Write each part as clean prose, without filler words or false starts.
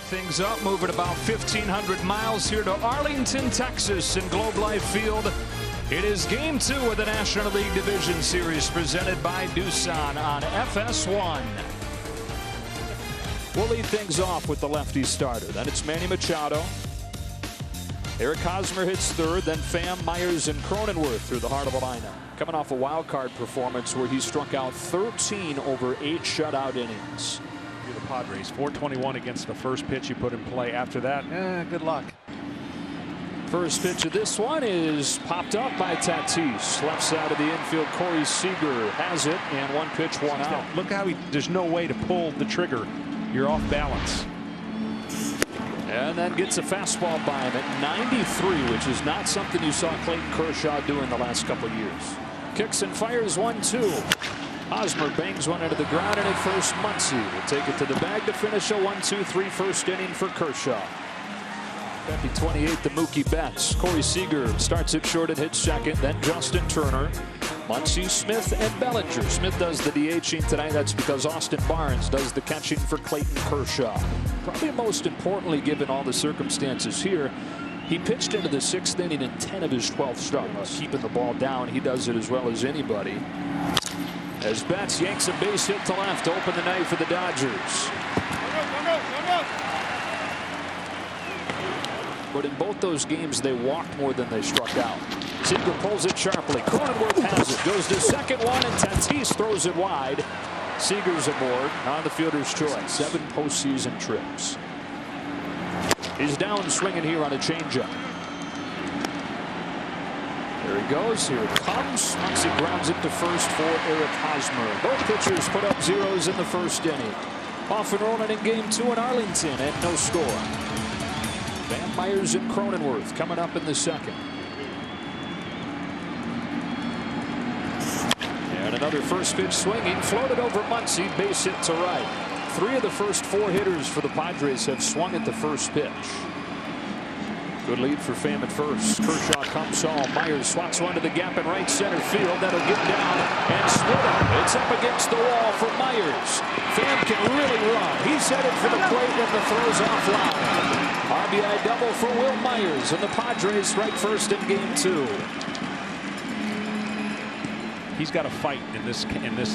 things up, moving about 1,500 miles here to Arlington, Texas in Globe Life Field. It is Game 2 of the National League Division Series presented by Doosan on FS1. We'll lead things off with the lefty starter. Then it's Manny Machado. Eric Hosmer hits third, then Pham, Myers, and Cronenworth through the heart of the lineup. Coming off a wild card performance where he struck out 13 over 8 shutout innings. The Padres, 421 against the first pitch he put in play. After that, good luck. First pitch of this one is popped up by Tatis. Left side of the infield, Corey Seager has it, and one pitch, one out. Look how there's no way to pull the trigger. You're off balance. And then gets a fastball by him at 93, which is not something you saw Clayton Kershaw do in the last couple years. Kicks and fires 1-2. Hosmer bangs one into the ground, and at first Muncy will take it to the bag to finish a 1-2-3 first inning for Kershaw. Happy 28th to Mookie Betts. Corey Seager starts it short and hits second. Then Justin Turner, Muncy, Smith, and Bellinger. Smith does the DHing tonight. That's because Austin Barnes does the catching for Clayton Kershaw. Probably most importantly, given all the circumstances here, he pitched into the 6th inning in 10 of his 12 starts. Keeping the ball down, he does it as well as anybody. As Betts yanks a base hit to left to open the night for the Dodgers. But in both those games, they walked more than they struck out. Seager pulls it sharply. Cronenworth has it. Goes to second one, and Tatis throws it wide. Seager's aboard on the fielder's choice. 7 postseason trips. He's down swinging here on a changeup. There he goes. Here it comes. Muncy grounds it to first for Eric Hosmer. Both pitchers put up zeros in the first inning. Off and rolling in Game 2 in Arlington, and no score. Pham, Myers, and Cronenworth coming up in the second. And another first pitch swinging, floated over Muncy, base hit to right. 3 of the first 4 hitters for the Padres have swung at the first pitch. Good lead for Pham at first. Kershaw comes home. Myers swats one to the gap in right center field. That'll get down and split up. It's up against the wall for Myers. Pham can really run. He's headed for the plate and the throw's offline. RBI double for Will Myers, and the Padres strike first in Game 2. He's got to fight in this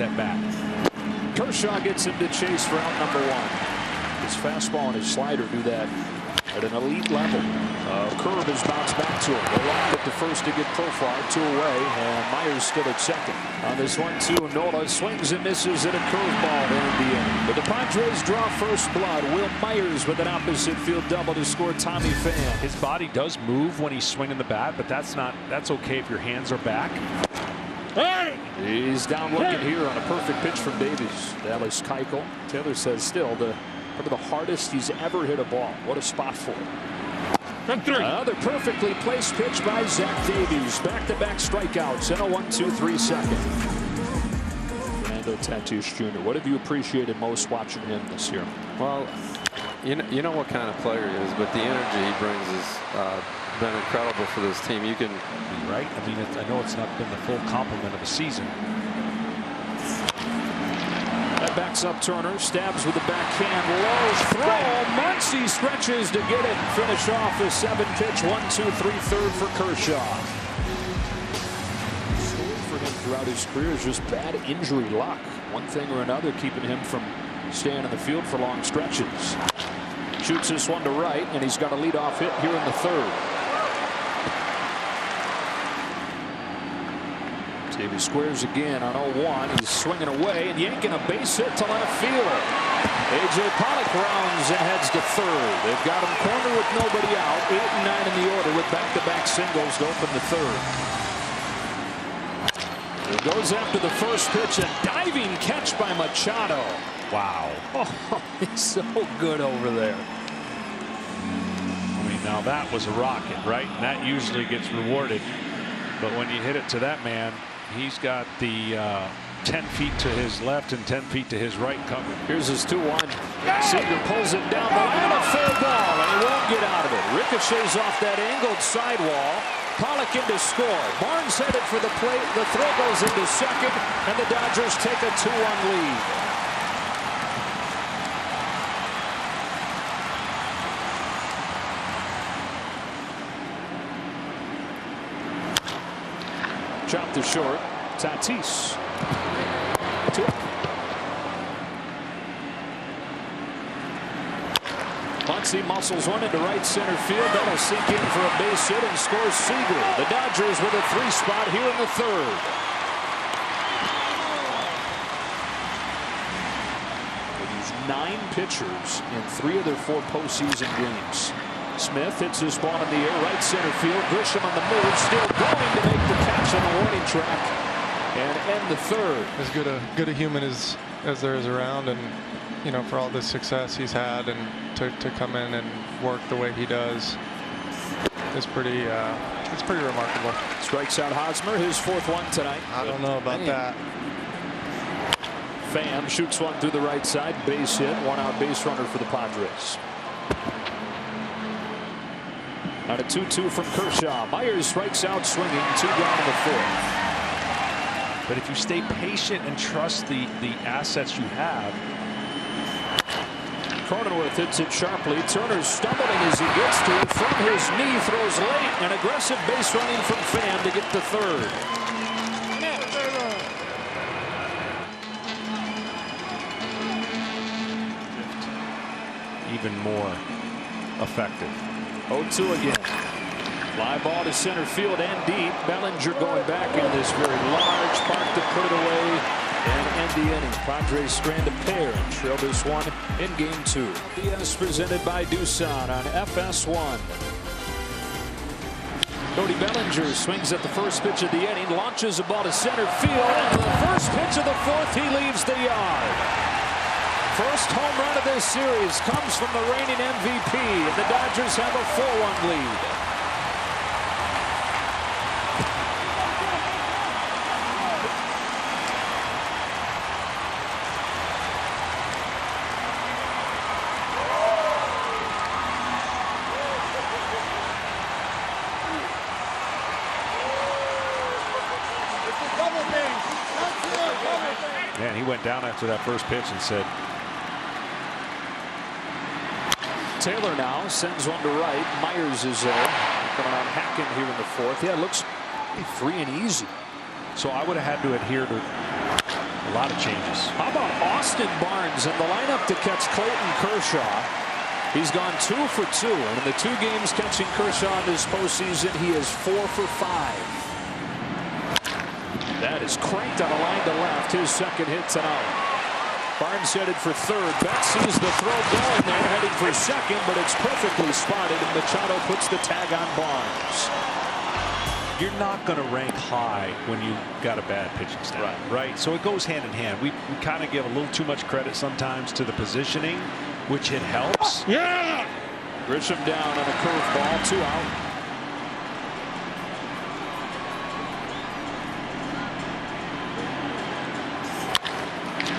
at bat. Kershaw gets him to chase for out number 1. His fastball and his slider do that at an elite level. Curve has bounced back to him. They locked it to first to get profile, 2 away, and Myers still at second. On this 1-2, Nola swings and misses at a curveball there in the end. But the Padres draw first blood. Will Myers with an opposite field double to score Tommy Pham. His body does move when he's swinging the bat, but that's okay if your hands are back. He's down looking here on a perfect pitch from Davies. Dallas Keuchel. Taylor says still probably the hardest he's ever hit a ball. What a spot for it. Another perfectly placed pitch by Zach Davies. Back-to-back strikeouts in a 1-2-3 second. Fernando Tatis Jr. What have you appreciated most watching him this year? Well, you know what kind of player he is, but the energy he brings has been incredible for this team. You can be right. I mean, I know it's not been the full complement of a season. That backs up Turner, stabs with the backhand, low throw. Muncy stretches to get it. Finish off a 7-pitch 1-2-3 third for Kershaw. For him throughout his career is just bad injury luck. One thing or another keeping him from staying in the field for long stretches. Shoots this one to right, and he's got a leadoff hit here in the third. Davies squares again on 0-1. He's swinging away and yanking a base hit to left field. A.J. Pollock rounds and heads to third. They've got him cornered with nobody out. 8 and 9 in the order with back-to-back singles to open the third. He goes after the first pitch. A diving catch by Machado. Wow. Oh, he's so good over there. I mean, now that was a rocket, right? And that usually gets rewarded. But when you hit it to that man, he's got the 10 feet to his left and 10 feet to his right covered. Here's his 2-1. Seager pulls it down the line, a fair ball, and he won't get out of it. Ricochets off that angled sidewall. Pollock into score. Barnes headed for the plate. The throw goes into second, and the Dodgers take a 2-1 lead. Chopped to short. Tatis. Muncy muscles one into right center field. That'll sink in for a base hit and scores Seager. The Dodgers with a 3 spot here in the 3rd. They use 9 pitchers in 3 of their 4 postseason games. Smith hits his ball in the air, right center field. Grisham on the move, still going to make the catch on the warning track and end the 3rd. As good a human as there is around, and you know, for all the success he's had, and to come in and work the way he does is pretty remarkable. Strikes out Hosmer, his 4th one tonight. I don't know about that. Pham shoots one through the right side, base hit, 1 out base runner for the Padres. On a 2-2 from Kershaw. Myers strikes out swinging, 2 down in the 4th. But if you stay patient and trust the assets you have. Cronenworth hits it sharply. Turner's stumbling as he gets to it from his knee, throws late, and aggressive base running from Pham to get the 3rd. Even more effective. 0-2 again. Fly ball to center field and deep. Bellinger going back in this very large park to put it away and end the inning. Padres strand a pair and trail this one in game 2. NLDS presented by Doosan on FS1. Cody Bellinger swings at the first pitch of the inning, launches a ball to center field, and the first pitch of the 4th, he leaves the yard. First home run of this series comes from the reigning MVP, and the Dodgers have a 4-1 lead. Man, he went down after that first pitch and said. Taylor now sends one to right. Myers is there. Coming on Hacken here in the 4th. Yeah, it looks free and easy. So I would have had to adhere to a lot of changes. How about Austin Barnes in the lineup to catch Clayton Kershaw? He's gone 2 for 2, and in the 2 games catching Kershaw in this postseason, he is 4 for 5. That is cranked on a line to left. His 2nd hit tonight. Barnes headed for 3rd. Beck sees the throw going there, heading for 2nd, but it's perfectly spotted, and Machado puts the tag on Barnes. You're not going to rank high when you got a bad pitching staff, right? So it goes hand in hand. We kind of give a little too much credit sometimes to the positioning, which it helps. Yeah. Grisham down on a curveball, 2 out.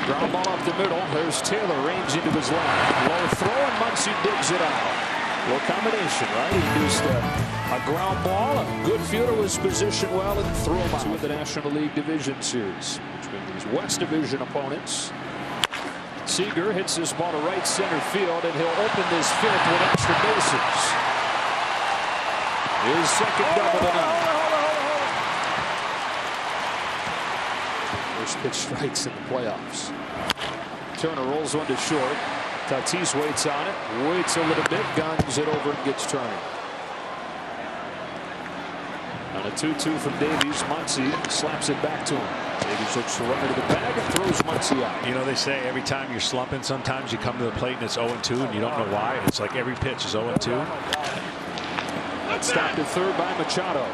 Ground ball up the middle. There's Taylor, range into his left. Low throw, and Muncy digs it out. Well, combination, right? He induced a ground ball. A good fielder was positioned well and threw him out with the National League Division Series between these West Division opponents. Seager hits this ball to right center field, and he'll open this 5th with extra bases. His 2nd double tonight. First pitch strikes in the playoffs. Turner rolls one to short. Tatis waits on it. Waits a little bit. Guns it over and gets Turner. On a 2-2 from Davies. Muncy slaps it back to him. Davies looks to run into the bag and throws Muncy out. You know, they say every time you're slumping, sometimes you come to the plate and it's 0-2 and you don't know why. It's like every pitch is 0-2. That's stopped at 3rd by Machado.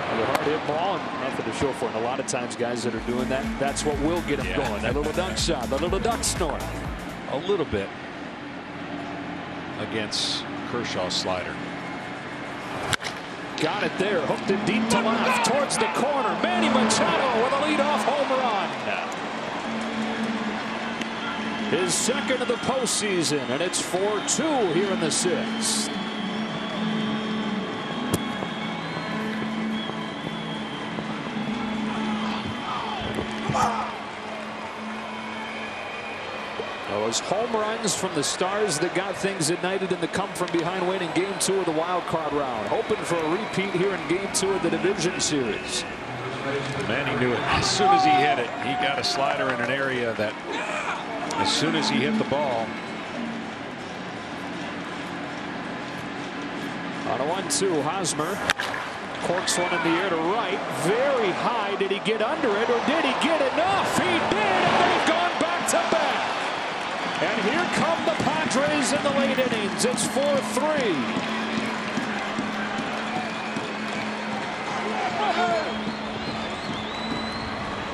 A hard hit ball and nothing to show for it. And a lot of times guys that are doing that, that's what will get them going. That little duck shot, the little duck snort. A little bit against Kershaw's slider. Got it there. Hooked it deep to left towards the corner. Manny Machado with a leadoff home run. His 2nd of the postseason, and it's 4-2 here in the 6th. Those home runs from the Stars that got things ignited in the come from behind win in game 2 of the wild card round. Hoping for a repeat here in game 2 of the division series. Man, he knew it. As soon as he hit it, he got a slider in an area that, as soon as he hit the ball. On a 1-2, Hosmer corks one in the air to right. Very high. Did he get under it, or did he get enough? He did, and they've gone back to back. And here come the Padres in the late innings. It's 4-3.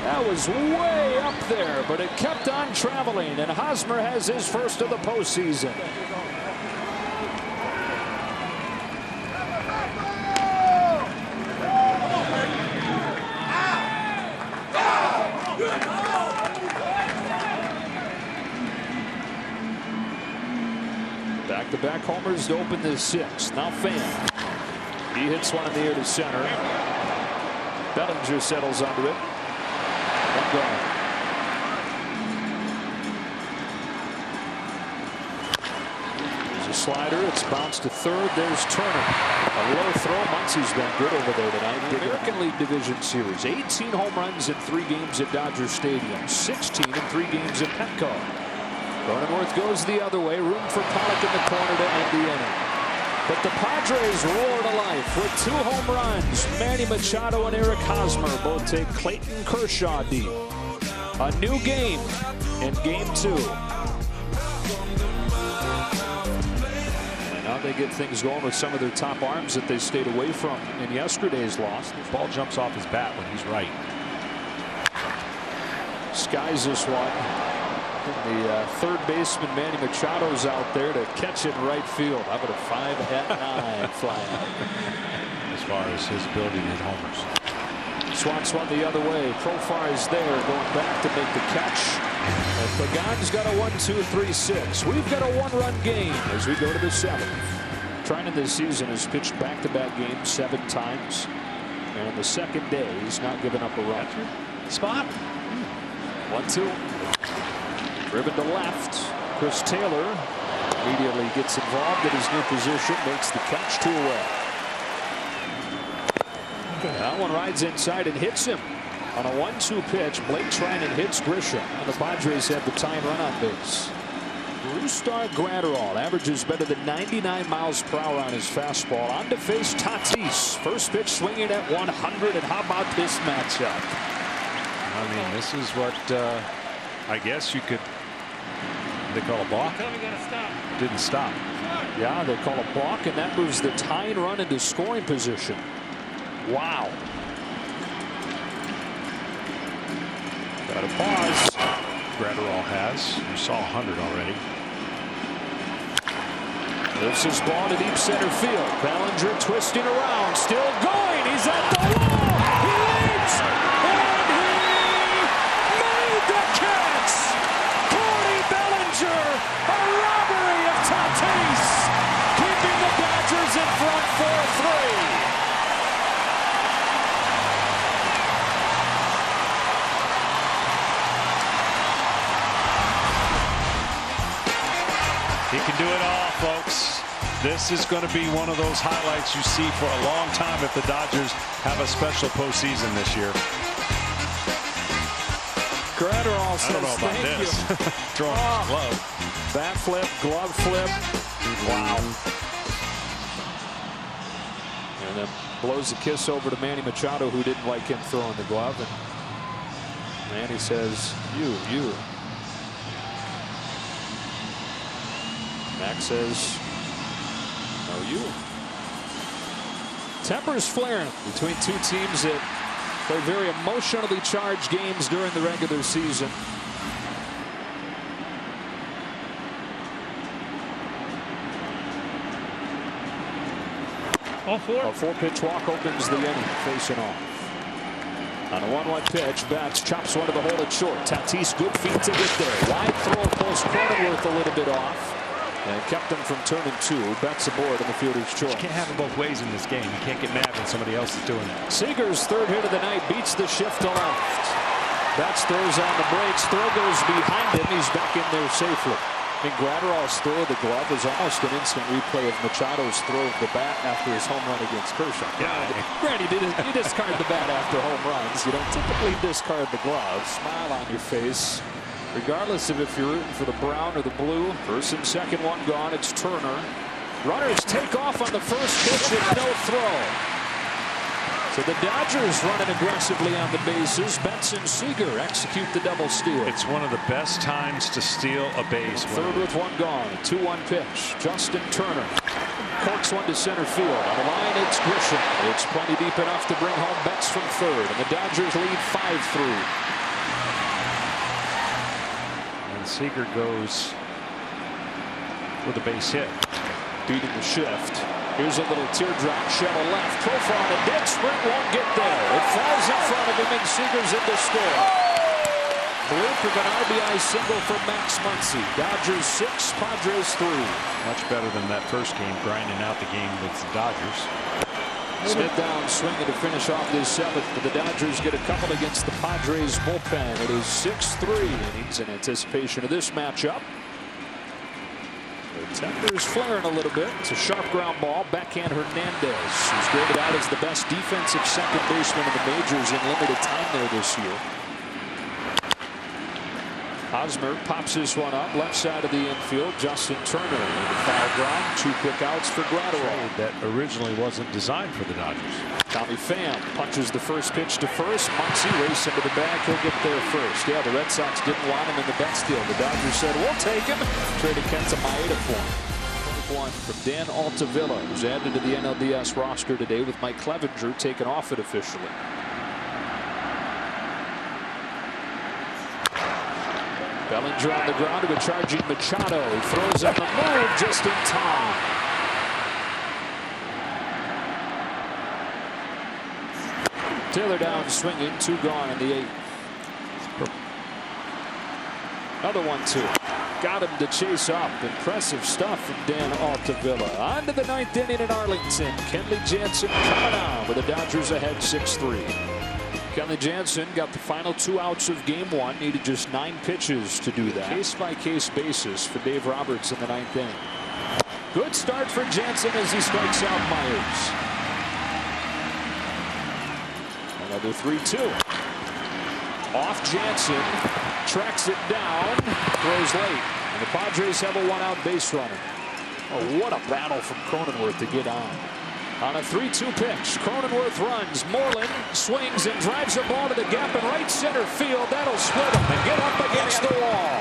That was way up there, but it kept on traveling, and Hosmer has his first of the postseason. Back-to-back homers to open this sixth. Now Fan. He hits one in the air to center. Bellinger settles onto it. One gone. There's a slider. It's bounced to third. There's Turner. A low throw. Muncie's been good over there tonight. The American League Division Series. 18 home runs in 3 games at Dodger Stadium. 16 in 3 games at Petco. Cronenworth goes the other way. Room for Pollock in the corner to end the inning. But the Padres roar to life with 2 home runs. Manny Machado and Eric Hosmer both take Clayton Kershaw deep. A new game in Game 2. And now they get things going with some of their top arms that they stayed away from in yesterday's loss. The ball jumps off his bat when he's right. Skies this one. The third baseman Manny Machado's out there to catch it in right field. How about a 5-9 fly out? As far as his ability to hit homers. Swats one the other way. Profar is there, going back to make the catch. And Pagan's got a 1-2-3-6. We've got a 1-run game as we go to the 7th. Trinan this season has pitched back-to-back games 7 times. And on the second day, he's not given up a run. Spot. 1-2. Driven to left. Chris Taylor immediately gets involved in his new position, makes the catch, 2 away. That one rides inside and hits him. On a 1-2 pitch, Blake Trinan hits Grisham, and the Padres have the tying run on base. Brustar Graterol averages better than 99 miles per hour on his fastball. On to face Tatis. First pitch swinging at 100, and how about this matchup? I mean, this is what I guess you could. They call a balk. Didn't stop. Yeah, they call a balk, and that moves the tying run into scoring position. Wow. Got to pause. Graterol has. You saw 100 already. Lifts his ball to deep center field. Bellinger twisting around, still going. He's at the wall. He leaps, and he made the catch. Cody Bellinger, a robbery of Tatis, keeping the Dodgers in front 4-3. He can do it all, folks. This is going to be one of those highlights you see for a long time if the Dodgers have a special postseason this year. Graterol says, I don't know about this. Throwing his glove. Bat flip, glove flip. Wow. And then blows a kiss over to Manny Machado, who didn't like him throwing the glove. And Manny says, you. Max says, no, you. Tempers flaring between 2 teams that play very emotionally charged games during the regular season. A 4-pitch walk opens the inning, facing off. On a 1-1 pitch, Bats chops one to the hole at short. Tatis, good feet to get there. Wide throw, pulls Cronenworth a little bit off. And kept him from turning 2. Bats aboard in the fielder's choice. You can't have it both ways in this game. You can't get mad when somebody else is doing it. Seager's 3rd hit of the night beats the shift to left. Bats throws on the brakes. Throw goes behind him. He's back in there safely. I mean, Graterol's throw of the glove was almost an instant replay of Machado's throw of the bat after his home run against Kershaw. Granted, you discard the bat after home runs. You don't typically discard the glove. Smile on your face, regardless of if you're rooting for the brown or the blue. First and second, one gone. It's Turner. Runners take off on the first pitch with no throw. So the Dodgers running aggressively on the bases. Benson Seager execute the double steal. It's one of the best times to steal a base. Third with one gone. 2-1 pitch. Justin Turner corks one to center field. On the line, it's Grisham. It's plenty deep enough to bring home Betts from third. And the Dodgers lead 5-3. And Seager goes with a base hit. Beating the shift. Here's a little teardrop shell left. Profile, a dead sprint won't get there. It falls in front of him and Seager's in to score. Blip of an RBI single for Max Muncy. Dodgers 6, Padres 3. Much better than that first game, grinding out the game with the Dodgers. Smith down swinging to finish off this seventh, but the Dodgers get a couple against the Padres bullpen. It is 6-3 innings in anticipation of this matchup. The temper's flaring a little bit. It's a sharp ground ball. Backhand Hernandez, who's graded out as the best defensive second baseman in the majors in limited time there this year. Hosmer pops this one up left side of the infield. Justin Turner with the foul ground. 2 quick outs for Graterol. That originally wasn't designed for the Dodgers. Tommy Pham punches the first pitch to first. Muncy race into the bag. He'll get there first. Yeah, the Red Sox didn't want him in the Betts deal. The Dodgers said, we'll take him. Traded Kenta Maeda for him. One from Dan Altavilla, who's added to the NLDS roster today with Mike Clevenger taking off it officially. Bellinger on the ground to a charging Machado. He throws on the move just in time. Taylor down swinging, 2 gone in the 8th. Another 1-2. Got him to chase up. Impressive stuff from Dan Altavilla. On to the 9th inning in Arlington. Kenley Jansen coming on with the Dodgers ahead 6-3. Kenley Jansen got the final 2 outs of game 1. Needed just 9 pitches to do that. Case-by-case basis for Dave Roberts in the 9th inning. Good start for Jansen as he strikes out Myers. Another 3-2. Off Jansen. Tracks it down. Throws late. And the Padres have a 1-out base runner. Oh, what a battle from Cronenworth to get on. On a 3-2 pitch, Cronenworth runs. Moreland swings and drives a ball to the gap in right center field. That'll split him and get up against the wall.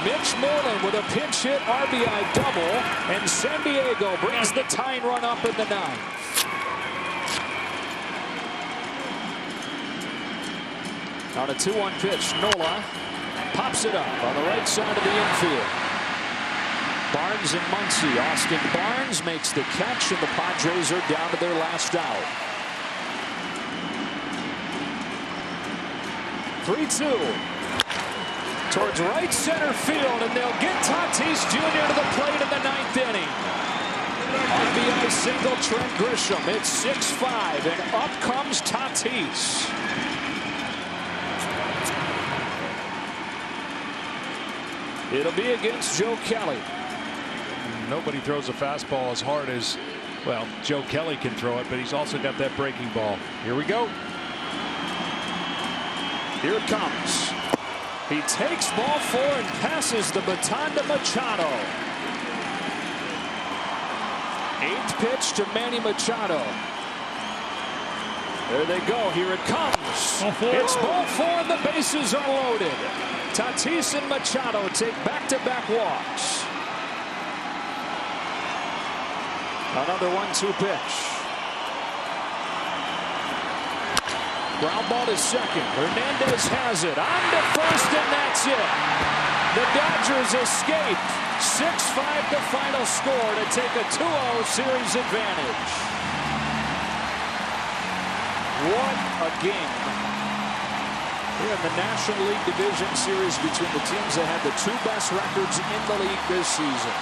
Mitch Moreland with a pinch hit RBI double, and San Diego brings the tying run up in the 9th. On a 2-1 pitch, Nola pops it up on the right side of the infield. Barnes and Muncy. Austin Barnes makes the catch, and the Padres are down to their last out. 3-2. Towards right center field, and they'll get Tatis Jr. to the plate in the 9th inning. RBI single, Trent Grisham. It's 6-5, and up comes Tatis. It'll be against Joe Kelly. Nobody throws a fastball as hard as, well, Joe Kelly can throw it, but he's also got that breaking ball. Here we go. Here it comes. He takes ball 4 and passes the baton to Machado. 8th pitch to Manny Machado. There they go. Here it comes. It's ball 4 and the bases are loaded. Tatis and Machado take back-to-back walks. Another 1-2 pitch. Ground ball to second. Hernandez has it. On to first, and that's it. The Dodgers escape. 6-5 the final score to take a 2-0 series advantage. What a game. Here in the National League Division Series between the teams that had the 2 best records in the league this season.